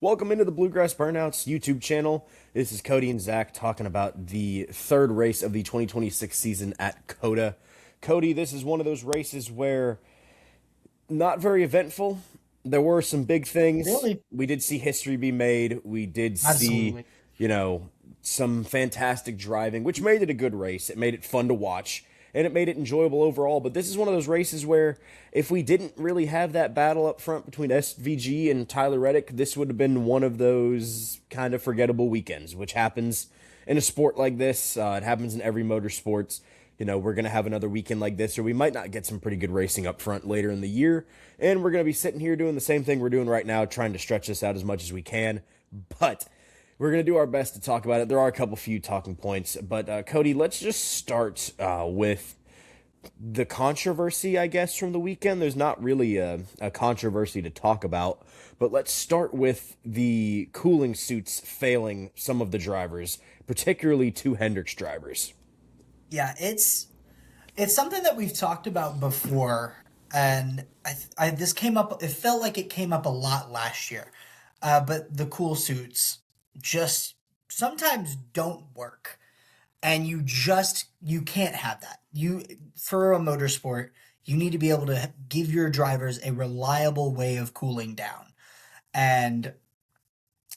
Welcome into the Bluegrass Burnouts YouTube channel. This is Cody and Zach talking about the third race of the 2026 season at COTA. Cody, this is one of those races where not very eventful. There were some big things. Really? We did see history be made. We did see, Absolutely. you know, some fantastic driving, which made it a good race. It made it fun to watch, and it made it enjoyable overall. But this is one of those races where if we didn't really have that battle up front between SVG and Tyler Reddick, this would have been one of those kind of forgettable weekends, which happens in a sport like this. It happens in every motorsports. We're going to have another weekend like this, or we might not get some pretty good racing up front later in the year. And we're going to be sitting here doing the same thing we're doing right now, trying to stretch this out as much as we can. But we're going to do our best to talk about it. There are a couple few talking points. But, Cody, let's just start with the controversy, I guess, from the weekend. There's not really a controversy to talk about. But let's start with the cooling suits failing some of the drivers, particularly two Hendricks drivers. Yeah, it's something that we've talked about before, and this came up. It felt like it came up a lot last year, but the cool suits just sometimes don't work, and you can't have that. You for a motorsport, you need to be able to give your drivers a reliable way of cooling down, and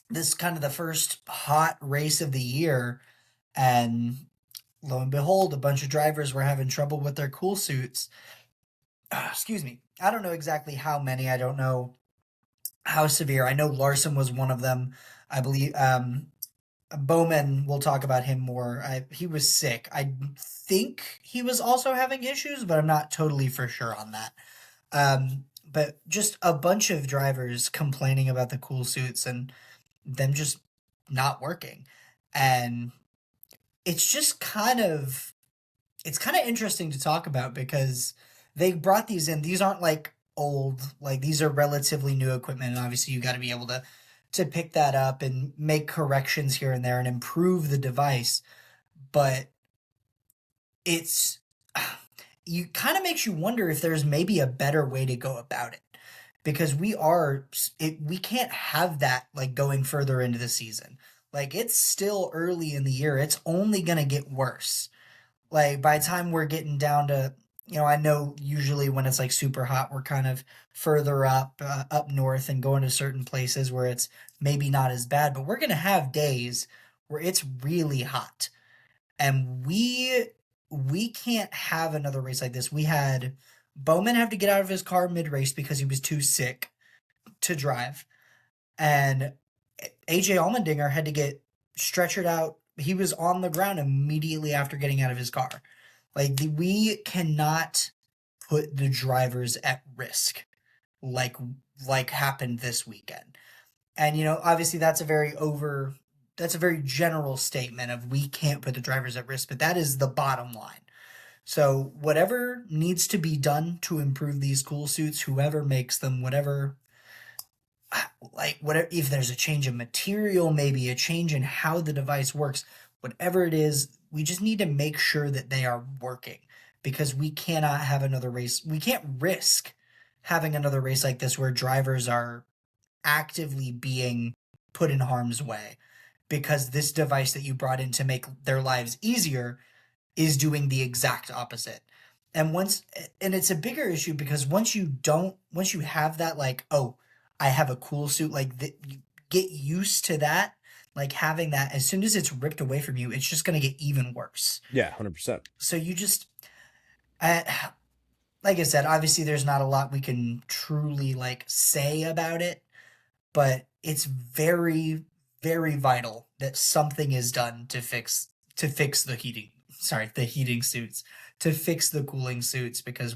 this is kind of the first hot race of the year, and lo and behold, a bunch of drivers were having trouble with their cool suits. Excuse me. I don't know exactly how many. I don't know how severe. I know Larson was one of them. I believe Bowman, we'll talk about him more. He was sick. I think he was also having issues, but I'm not totally for sure on that. But just a bunch of drivers complaining about the cool suits and them just not working. And it's just kind of interesting to talk about because they brought these in. These aren't like old, like these are relatively new equipment, and obviously you got to be able to pick that up and make corrections here and there and improve the device. But it's you kind of makes you wonder if there's maybe a better way to go about it because we can't have that like going further into the season. Like it's still early in the year. It's only going to get worse. Like by the time we're getting down to, I know usually when it's like super hot, we're kind of further up north and going to certain places where it's maybe not as bad, but we're going to have days where it's really hot. And we can't have another race like this. We had Bowman have to get out of his car mid-race because he was too sick to drive. And AJ Allmendinger had to get stretchered out. He was on the ground immediately after getting out of his car. Like we cannot put the drivers at risk like like happened this weekend. And obviously that's a very general statement of we can't put the drivers at risk, but that is the bottom line. So whatever needs to be done to improve these cool suits, whoever makes them, whatever, if there's a change of material, maybe a change in how the device works, whatever it is, we just need to make sure that they are working because we cannot have another race. We can't risk having another race like this where drivers are actively being put in harm's way because this device that you brought in to make their lives easier is doing the exact opposite. And it's a bigger issue because once you have that, like, oh, I have a cool suit, like you get used to that, like having that. As soon as it's ripped away from you, it's just going to get even worse. Yeah, 100%. So you just, uh, like I said, obviously there's not a lot we can truly like say about it, but it's very, very vital that something is done to fix the heating suits, to fix the cooling suits because uh,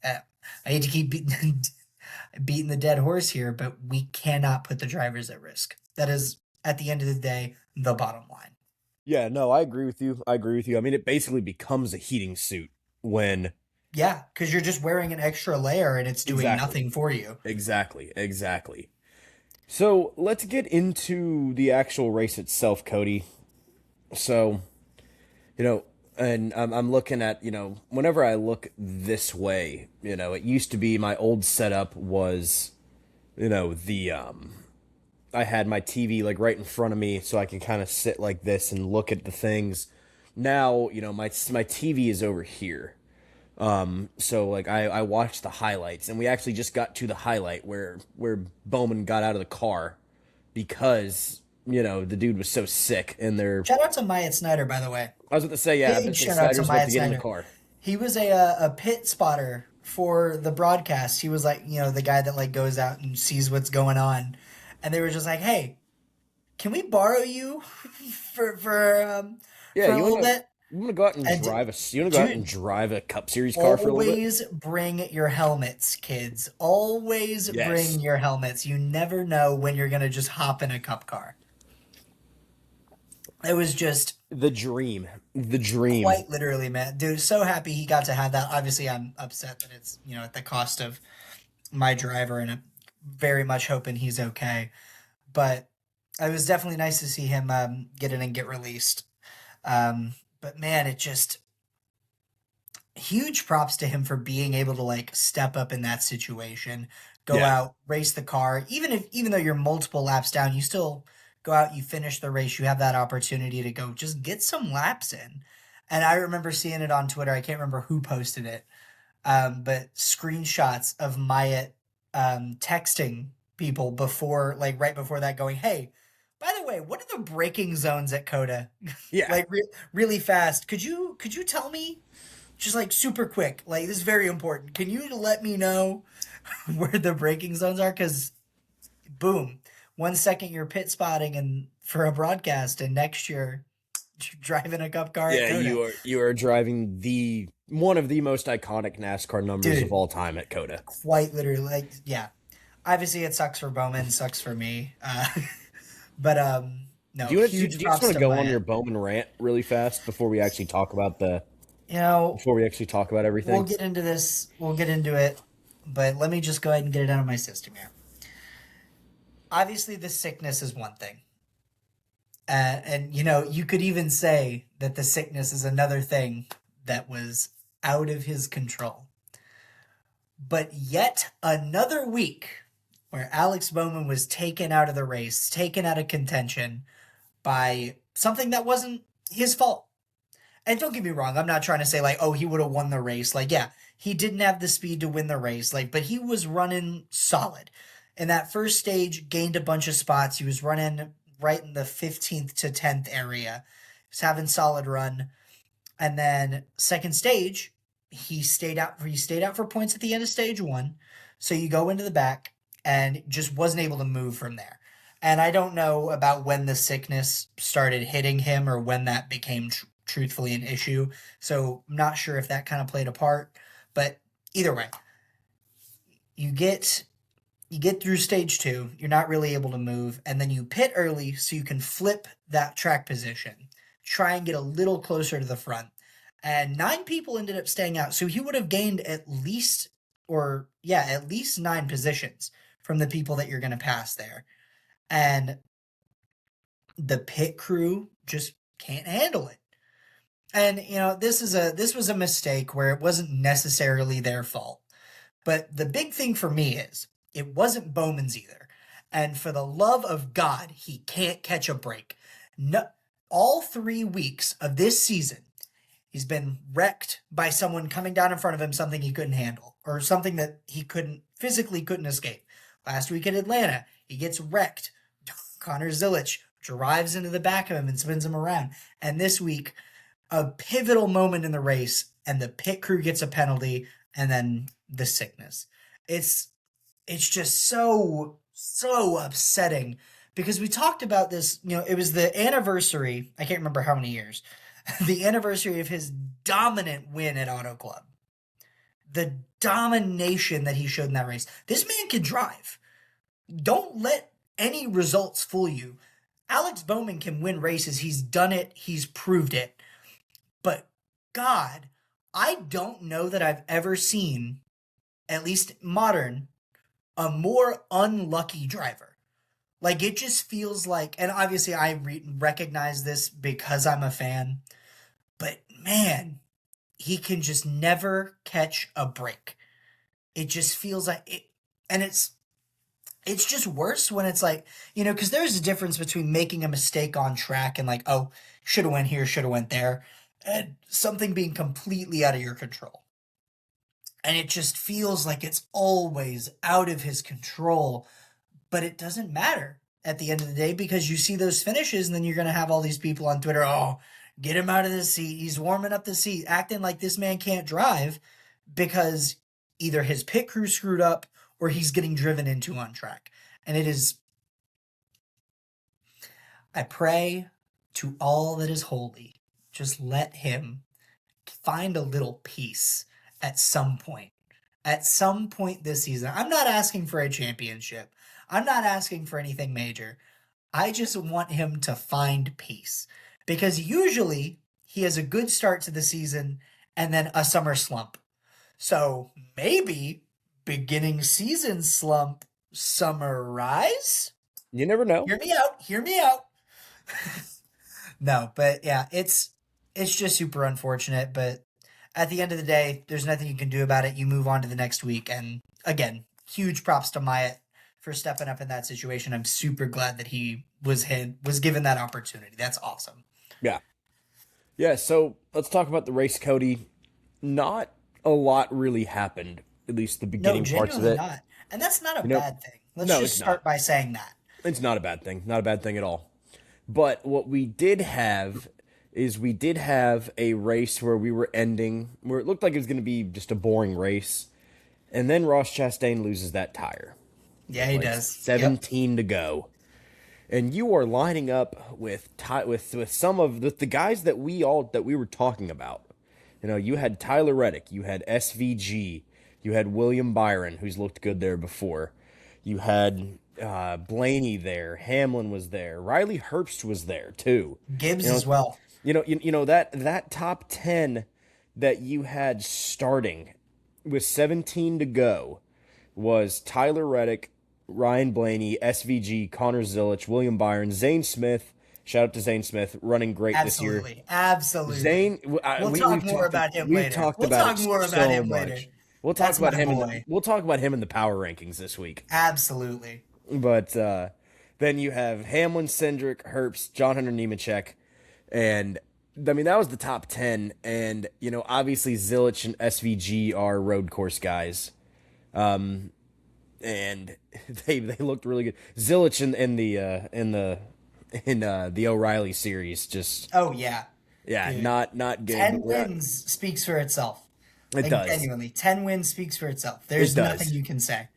I hate to keep beating the dead horse here, but we cannot put the drivers at risk. That is, at the end of the day, the bottom line. Yeah, no, I agree with you. I agree with you. I mean, it basically becomes a heating suit when Yeah, because you're just wearing an extra layer and it's doing exactly, nothing for you. exactly. So let's get into the actual race itself, Cody. So, you know, and I'm looking at, whenever I look this way, it used to be my old setup was, the I had my TV like right in front of me so I could kind of sit like this and look at the things. Now, my TV is over here. So like I watched the highlights, and we actually just got to the highlight where Bowman got out of the car because the dude was so sick, and they're. Shout out to Myatt Snyder, by the way. I was about to say, yeah, Big eventually shout out to Snyder's about to Myatt get in the Snyder. car. He was a pit spotter for the broadcast. He was like, the guy that like goes out and sees what's going on. And they were just like, "Hey, can we borrow you Yeah, for a little bit?" you want to go out and And drive a you want to go out and dude, drive a Cup Series car for a little bit? always bring your helmets, kids. Always Yes. bring your helmets. You never know when you're gonna just hop in a cup car. It was just The dream. The dream. quite literally, man. Dude, so happy he got to have that. Obviously, I'm upset that it's, at the cost of my driver, and I'm very much hoping he's okay. But it was definitely nice to see him get in and get released. But man, it just huge props to him for being able to like step up in that situation, go Yeah. out, race the car. Even though you're multiple laps down, you still go out, you finish the race, you have that opportunity to go just get some laps in. And I remember seeing it on Twitter. I can't remember who posted it, but screenshots of Myatt texting people before, like right before that, going, "Hey, by the way, what are the braking zones at COTA?" Yeah. Like really fast. Could you tell me? Just like super quick. Like this is very important. Can you let me know where the braking zones are? Because boom, 1 second you're pit spotting and for a broadcast, and next year you're driving a cup car at Yeah, COTA. you are driving the one of the most iconic NASCAR numbers of Dude, all time at COTA. quite literally, like, yeah. Obviously, it sucks for Bowman, sucks for me. But no, Do huge you just props want to to go on your Myatt. Bowman rant really fast You know, before we actually talk about we'll everything? get into this. We'll get into it. But let me just go ahead and get it out of my system here. Obviously, the sickness is one thing. And you could even say that the sickness is another thing that was out of his control. But yet another week where Alex Bowman was taken out of the race, taken out of contention by something that wasn't his fault. And don't get me wrong, I'm not trying to say like, oh, he would have won the race. Like, yeah, he didn't have the speed to win the race, like, but he was running solid. In that first stage, gained a bunch of spots. He was running right in the 15th to 10th area. He was having solid run. And then second stage, he stayed out for points at the end of stage one. So you go into the back and just wasn't able to move from there. And I don't know about when the sickness started hitting him or when that became truthfully an issue. So I'm not sure if that kind of played a part. But either way, you get through stage two, you're not really able to move, and then you pit early so you can flip that track position, try and get a little closer to the front. And 9 people ended up staying out, so he would have gained at least 9 positions from the people that you're going to pass there. And the pit crew just can't handle it. And this was a mistake where it wasn't necessarily their fault. But the big thing for me is it wasn't Bowman's either. And for the love of God, he can't catch a break. No, all 3 weeks of this season, he's been wrecked by someone coming down in front of him, something he couldn't handle, or something that he physically couldn't escape. Last week at Atlanta, he gets wrecked. Connor Zilic drives into the back of him and spins him around. And this week, a pivotal moment in the race, and the pit crew gets a penalty, and then the sickness. It's just so upsetting because we talked about this. It was the anniversary. I can't remember how many years. The anniversary of his dominant win at Auto Club. The domination that he showed in that race. This man can drive. Don't let any results fool you. Alex Bowman can win races. He's done it. He's proved it. But God, I don't know that I've ever seen, at least modern, a more unlucky driver. Like, it just feels like, and obviously I recognize this because I'm a fan, but man, he can just never catch a break. It just feels like it, and It's just worse when it's like, because there's a difference between making a mistake on track and like, oh, should have went here, should have went there, and something being completely out of your control. And it just feels like it's always out of his control, but it doesn't matter at the end of the day because you see those finishes and then you're going to have all these people on Twitter, oh, get him out of the seat. He's warming up the seat, acting like this man can't drive because either his pit crew screwed up or he's getting driven into on track. And it is, I pray to all that is holy, just let him find a little peace at some point. At some point this season. I'm not asking for a championship. I'm not asking for anything major. I just want him to find peace. Because usually he has a good start to the season and then a summer slump. So maybe beginning season slump, summer rise? You never know. Hear me out. Hear me out. No, but yeah, it's just super unfortunate, but at the end of the day, there's nothing you can do about it. You move on to the next week. And again, huge props to Myatt for stepping up in that situation. I'm super glad that he was given that opportunity. That's awesome. Yeah. Yeah, so let's talk about the race, Cody. Not a lot really happened, at least the beginning parts of it. Not. And that's not a know, bad thing. Let's just start by saying that. It's not a bad thing. Not a bad thing at all. But what we did have is we did have a race where we were ending, where it looked like it was going to be just a boring race. And then Ross Chastain loses that tire. Yeah, he does. 17 to go. And you are lining up with some of the guys that we were talking about. You know, you had Tyler Reddick, you had SVG, you had William Byron, who's looked good there before. You had Blaney there, Hamlin was there, Riley Herbst was there too. Gibbs as well. You know that top 10 that you had starting with 17 to go was Tyler Reddick, Ryan Blaney, SVG, Connor Zilic, William Byron, Zane Smith. Shout out to Zane Smith, running great this year. Absolutely. Zane, we'll talk more about him later. We'll talk more about him later. We'll talk about him. We'll talk about him in the power rankings this week. Absolutely. But then you have Hamlin, Cindric, Herbst, John Hunter Nemechek, and I mean that was the top 10. And you know, obviously Zilic and SVG are road course guys, and they looked really good. Zilic in the O'Reilly series just Dude. not good. 10 wins speaks for itself. It does. Genuinely, 10 wins speaks for itself. There's nothing you can say.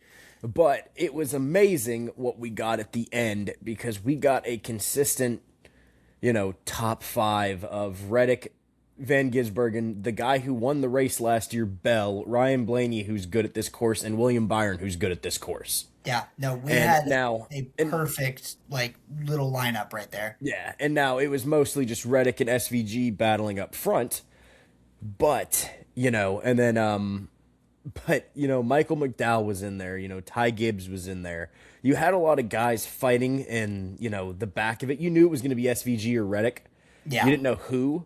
But it was amazing what we got at the end because we got a consistent, top 5 of Reddick, Van Gisbergen, the guy who won the race last year, Bell, Ryan Blaney, who's good at this course, and William Byron, who's good at this course. Yeah, no, we had a perfect, little lineup right there. Yeah, and now it was mostly just Reddick and SVG battling up front. But, and then, Michael McDowell was in there, Ty Gibbs was in there. You had a lot of guys fighting in, the back of it. You knew it was going to be SVG or Reddick. Yeah. You didn't know who,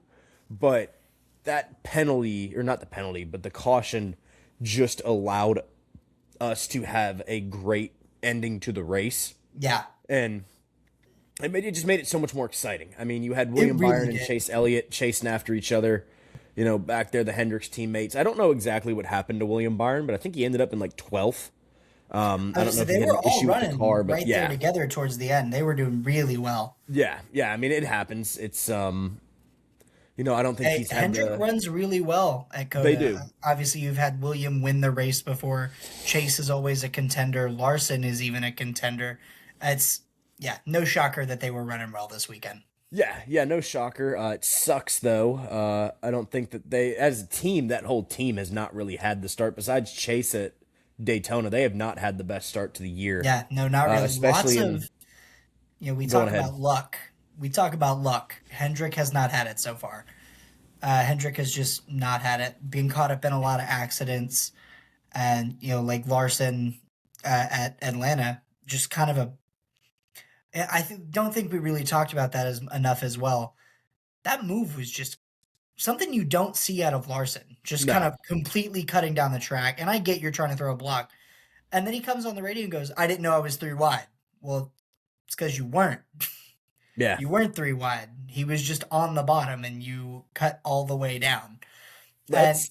but that penalty, or not the penalty, but the caution just allowed us to have a great ending to the race. Yeah. And it just made it so much more exciting. I mean, you had William Byron and Chase Elliott chasing after each other. Back there, the Hendricks teammates. I don't know exactly what happened to William Byron, but I think he ended up in 12th. I don't know if they he had were an all issue running with the car, but right there together towards the end. They were doing really well. Yeah. I mean, it happens. It's I don't think he's had Hendrick runs really well at COTA. They do. Obviously, you've had William win the race before. Chase is always a contender. Larson is even a contender. It's no shocker that they were running well this weekend. Yeah, no shocker. It sucks, though. I don't think that they, as a team, that whole team has not really had the start. Besides Chase at Daytona, they have not had the best start to the year. Yeah, no, not really. Especially we talk about luck. We talk about luck. Hendrick has not had it so far. Hendrick has just not had it. Being caught up in a lot of accidents. And, like Larson at Atlanta, just kind of don't think we really talked about that enough as well. That move was just something you don't see out of Larson. Just kind of completely cutting down the track. And I get you're trying to throw a block. And then he comes on the radio and goes, I didn't know I was 3 wide. Well, it's because you weren't. Yeah. You weren't 3 wide. He was just on the bottom and you cut all the way down. And, Let's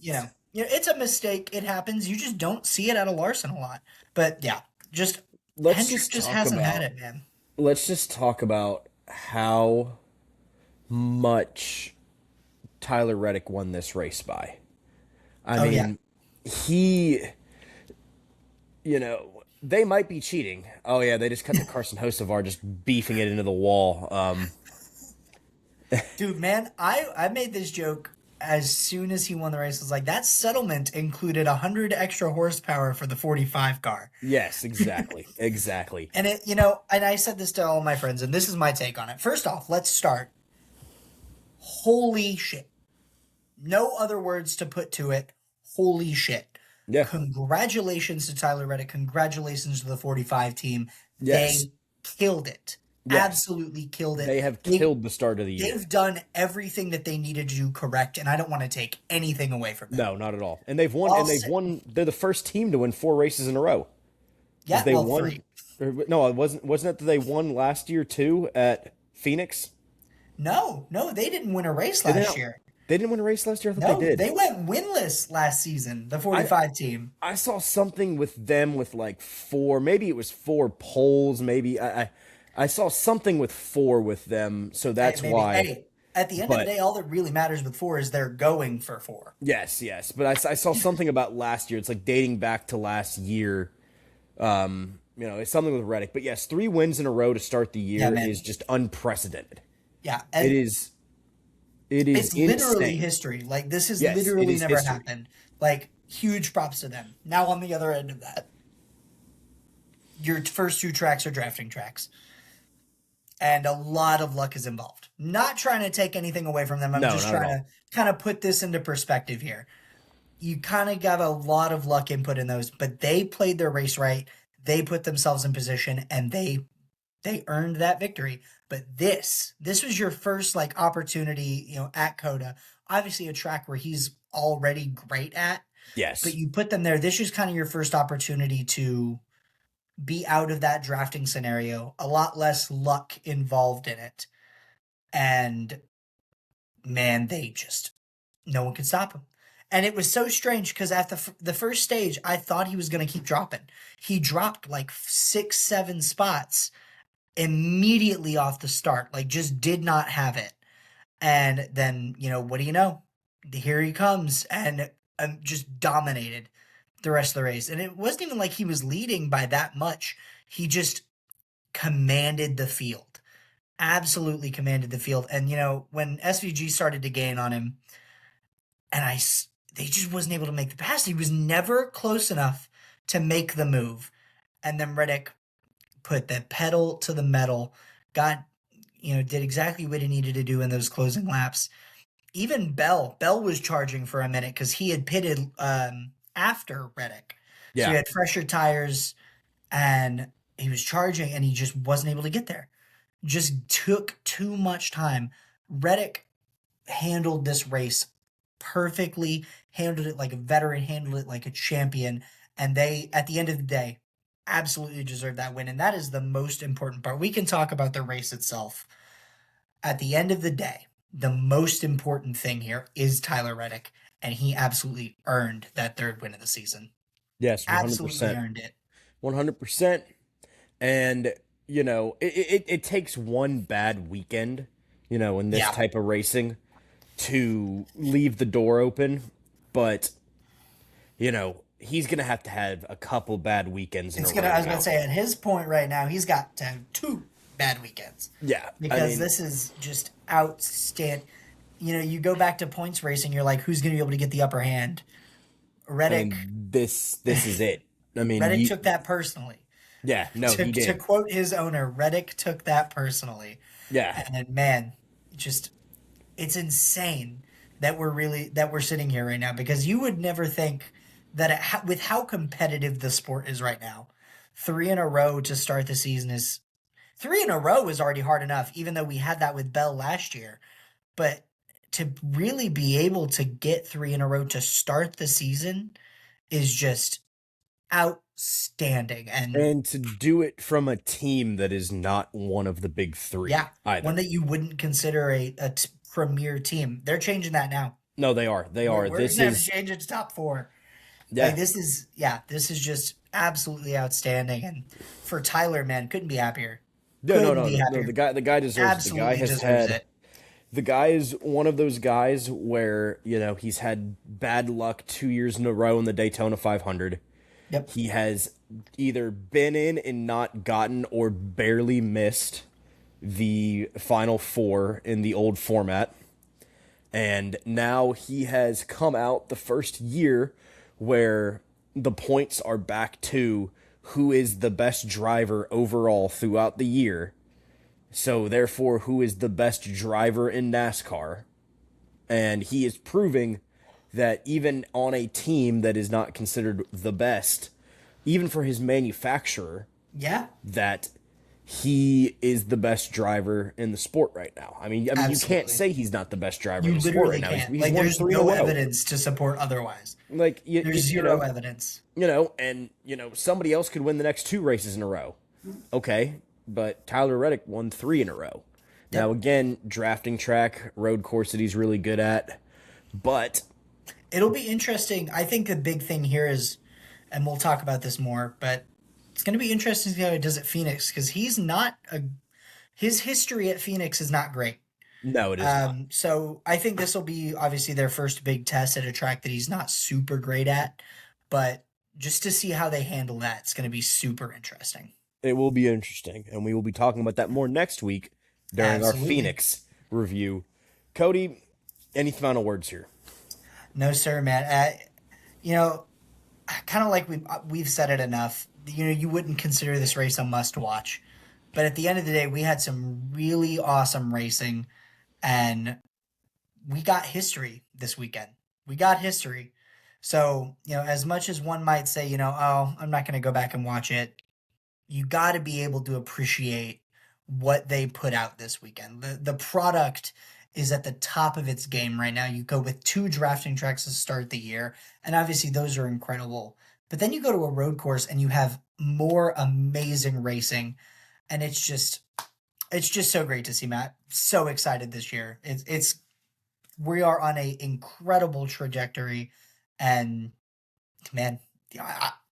it's a mistake. It happens. You just don't see it out of Larson a lot. But yeah, just let's Hendrick just just talk hasn't had about it, man. let's just talk about how much Tyler Reddick won this race by. I Oh, yeah. mean, he, they might be cheating. Oh yeah, they just cut the Carson Hocevar just beefing it into the wall. Dude, man, I made this joke as soon as he won the race. I was like, that settlement included 100 extra horsepower for the 45 car. Yes, exactly, exactly. And and I said this to all my friends, and this is my take on it. First off, let's start. Holy shit. No other words to put to it. Holy shit. Yeah. Congratulations to Tyler Reddick. Congratulations to the 45 team. Yes. They killed it. Yes. Absolutely killed it. They have killed the start of the year. They've done everything that they needed to do correct, and I don't want to take anything away from them. No, not at all. And they've won. They're the first team to win 4 races in a row. Yeah, they well, won. 3. No, it wasn't it that they won last year too at Phoenix? No, they didn't win a race last year. They didn't win a race last year? I thought they did. They went winless last season, the 45 team. I saw something with them with like 4, maybe it was 4 poles, maybe. I saw something with 4 with them, so that's why. Hey, at the end of the day, all that really matters with 4 is they're going for 4. Yes, but I saw something about last year. It's like dating back to last year. It's something with Reddick. But yes, 3 wins in a row to start the year is just unprecedented. Yeah. It is It's literally insane. history. Like, this has literally never history. happened. Like, huge props to them. Now, on the other end of that, your first 2 tracks are drafting tracks. And a lot of luck is involved. Not trying to take anything away from them. I'm just trying to kind of put this into perspective here. You kind of got a lot of luck input in those, but they played their race right. They put themselves in position, and they earned that victory. But this was your first opportunity, at COTA. Obviously a track where he's already great at. Yes. But you put them there. This was kind of your first opportunity to be out of that drafting scenario. A lot less luck involved in it. And man, no one could stop him. And it was so strange because at the first stage, I thought he was going to keep dropping. He dropped like 6, 7 spots immediately off the start, just did not have it. And then, what do you know? Here he comes and just dominated the rest of the race. And it wasn't even like he was leading by that much. He just commanded the field. Absolutely commanded the field. And, when SVG started to gain on him, and they just wasn't able to make the pass. He was never close enough to make the move. And then Reddick put the pedal to the metal, did exactly what he needed to do in those closing laps. Even Bell was charging for a minute because he had pitted after Reddick. Yeah. So he had fresher tires and he was charging and he just wasn't able to get there. Just took too much time. Reddick handled this race perfectly, handled it like a veteran, handled it like a champion. And they, at the end of the day, absolutely deserve that win. And that is the most important part. We can talk about the race itself. At the end of the day, the most important thing here is Tyler Reddick, and he absolutely earned that 3rd win of the season. Yes, 100%. Absolutely earned it. 100%. And, it takes one bad weekend, in this type of racing to leave the door open. But, he's going to have a couple bad weekends in a row. I was going to say, at his point right now, he's got to have 2 bad weekends. Yeah. Because this is just outstanding. You go back to points racing, you're like, who's going to be able to get the upper hand? Reddick. This is it. Reddick took that personally. Yeah, no, he did. To quote his owner, Reddick took that personally. Yeah. And man, it's insane that we're sitting here right now, because you would never think that with how competitive the sport is right now, 3 in a row to start the season is 3 in a row is already hard enough, even though we had that with Bell last year. But to really be able to get 3 in a row to start the season is just outstanding. And And to do it from a team that is not one of the big yeah, three one either. that you wouldn't consider a premier team. They're changing that now. No, they are. They are. We're This gonna have to is, change it to top four. Like yeah. this is just absolutely outstanding. And for Tyler, man, couldn't be happier. No, no, Couldn't no, be no, no. happier. The guy deserves it. The guy Absolutely has deserves had, it. the guy is one of those guys where, he's had bad luck 2 years in a row in the Daytona 500. Yep. He has either been in and not gotten or barely missed the final four in the old format. And now he has come out the first year where the points are back to who is the best driver overall throughout the year. So, therefore, who is the best driver in NASCAR? And he is proving that even on a team that is not considered the best, even for his manufacturer, Yeah. that he is the best driver in the sport right now. You can't Absolutely. say he's not the best driver You in the sport literally right now. can't. He's Like won there's three in a no row. evidence to support otherwise. Like There's zero evidence. somebody else could win the next two races in a row. Okay, but Tyler Reddick won three in a row. Now Yep. again, drafting track, road course that he's really good at, but It'll be interesting. I think the big thing here is, and we'll talk about this more, but it's going to be interesting to see how he does at Phoenix because his history at Phoenix is not great. no, it is not. So I think this will be obviously their first big test at a track that he's not super great at, but just to see how they handle that, it's going to be super interesting. It will be interesting, and we will be talking about that more next week during our Absolutely. Phoenix review. Cody, any final words here? No, sir, man. You know, kind of like we've said it enough. You know, you wouldn't consider this race a must watch, but at the end of the day, we had some really awesome racing, and we got history this weekend. We got history. So, as much as one might say, oh, I'm not going to go back and watch it, you got to be able to appreciate what they put out this weekend. The product is at the top of its game right now. You go with two drafting tracks to start the year, and obviously those are incredible. But then you go to a road course and you have more amazing racing, and it's just so great to see, Matt. So excited this year. It's we are on a incredible trajectory, and man,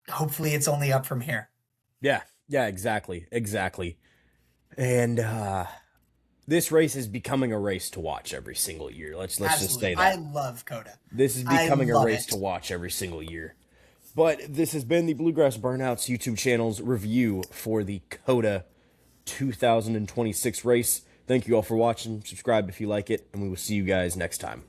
hopefully it's only up from here. Yeah, yeah, exactly, exactly. And this race is becoming a race to watch every single year. Let's just Absolutely, say I that. love COTA. This is I becoming a love race it. to watch every single year. But this has been the Bluegrass Burnouts YouTube channel's review for the COTA 2026 race. Thank you all for watching. Subscribe if you like it, and we will see you guys next time.